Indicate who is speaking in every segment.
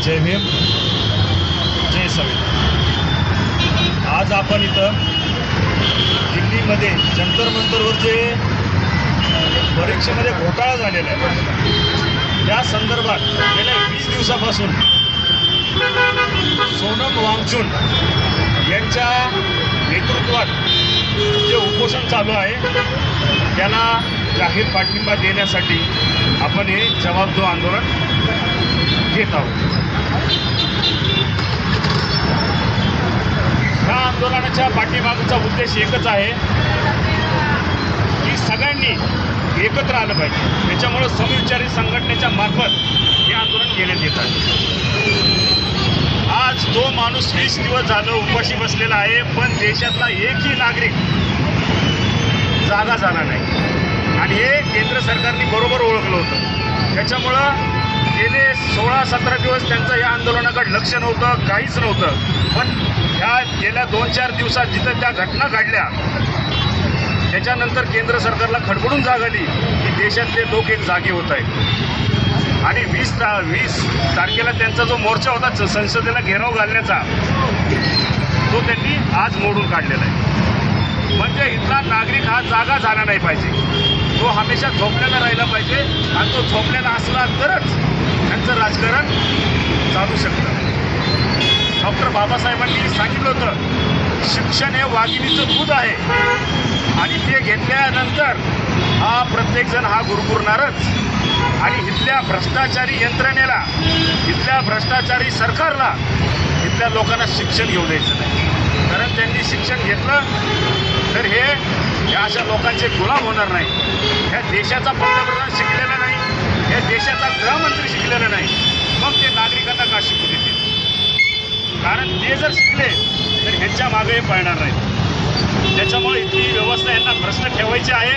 Speaker 1: जय भीम, जय संविधान। आज आपण इथं दिल्लीमध्ये जंतर मंतरवर जे परीक्षेमध्ये घोटाळा झालेला आहे त्या संदर्भात गेल्या 20 दिवसापासून सोनम वांगचुक यांच्या नेतृत्वात जे उपोषण चालू आहे त्याला जाहीर पाठिंबा देण्यासाठी आपण हे जवाब दो आंदोलन घेत आहोत। या आंदोलनाच्या पाठीमागचा उद्देश एकच आहे की सगळ्यांनी एकत्र आलं पाहिजे। त्याच्यामुळे समविचारी संघटनेच्या मार्फत हे आंदोलन केले येत आहे। आज तो माणूस 20 दिवस झालं उपाशी बसलेला आहे, पण देशातला एकही नागरिक जागा झाला नाही आणि हे केंद्र सरकारने बरोबर ओळखलं होतं। त्याच्यामुळं गेले 16-17 दिवस त्यांचं या आंदोलनाकडे लक्ष नव्हतं, काहीच नव्हतं। पण ह्या गेल्या 2-4 दिवसात जिथं त्या घटना घडल्या त्याच्यानंतर केंद्र सरकारला खडबडून जाग आली की देशातले लोक एक जागे होत आहेत आणि 20 तारखेला त्यांचा जो मोर्चा होता संसदेला घेराव घालण्याचा तो त्यांनी आज मोडून काढलेला आहे। म्हणजे इथला नागरिक हा जागा झाला नाही पाहिजे, तो हमेशा झोपलेला राहिला पाहिजे आणि तो झोपलेला असला तरच त्यांचं राजकारण चालू शकतं। डॉक्टर बाबासाहेबांनी सांगितलं होतं शिक्षण हे वाघिणीचं दूध आहे आणि ते घेतल्यानंतर हा प्रत्येकजण हा गुरगुरणारच आणि इथल्या भ्रष्टाचारी यंत्रणेला, इथल्या भ्रष्टाचारी सरकारला इथल्या लोकांना शिक्षण घेऊ द्यायचं नाही। कारण त्यांनी शिक्षण घेतलं तर हे या अशा लोकांचे गुलाम होणार नाही। ह्या देशाचा पंतप्रधान शिकलेला नाही, या देशाचा गृहमंत्री शिकलेला नाही, मग ते नागरिकांना का शिकू देतील? कारण ते जर शिकले तर ह्यांच्या मागे पळणार नाही। त्याच्यामुळे इथली व्यवस्था यांना प्रश्न ठेवायचे आहे,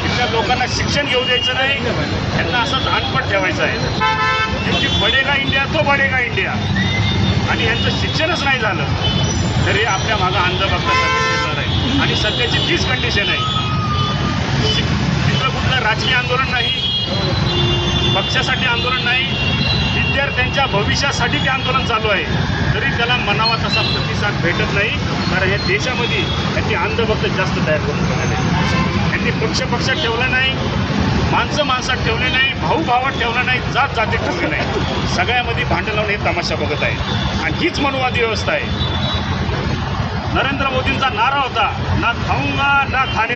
Speaker 1: इथल्या लोकांना शिक्षण घेऊ द्यायचं नाही, यांना असंच अनपढ ठेवायचं आहे। क्योंकि बडेगा इंडिया तो बडेगा इंडिया आणि यांचं शिक्षणच नाही झालं तर हे आपल्या मागं अंधभक्तासाठी फिरणार आहे आणि सध्याची तीच कंडिशन आहे। तिथलं कुठलं राजकीय आंदोलन नाही, पक्षासाठी आंदोलन नाही, विद्यार्थ्यांच्या भविष्यासाठी ते आंदोलन चालू आहे, तरी त्याला मनावा तसा प्रतिसाद भेटत नाही। कारण या देशामध्ये त्यांनी अंधभक्त जास्त तयार करून ठेवलेले, त्यांनी पक्षात ठेवलं नाही, माणसात ठेवले नाही, भावात ठेवलं नाही, जातीत ठेवलं नाही, सगळ्यामध्ये भांडण लावून हे तमाशा बघत आहे आणि हीच मनुवादी व्यवस्था आहे। नरेंद्र मोदींचा नारा होता ना खाऊंगा ना खाने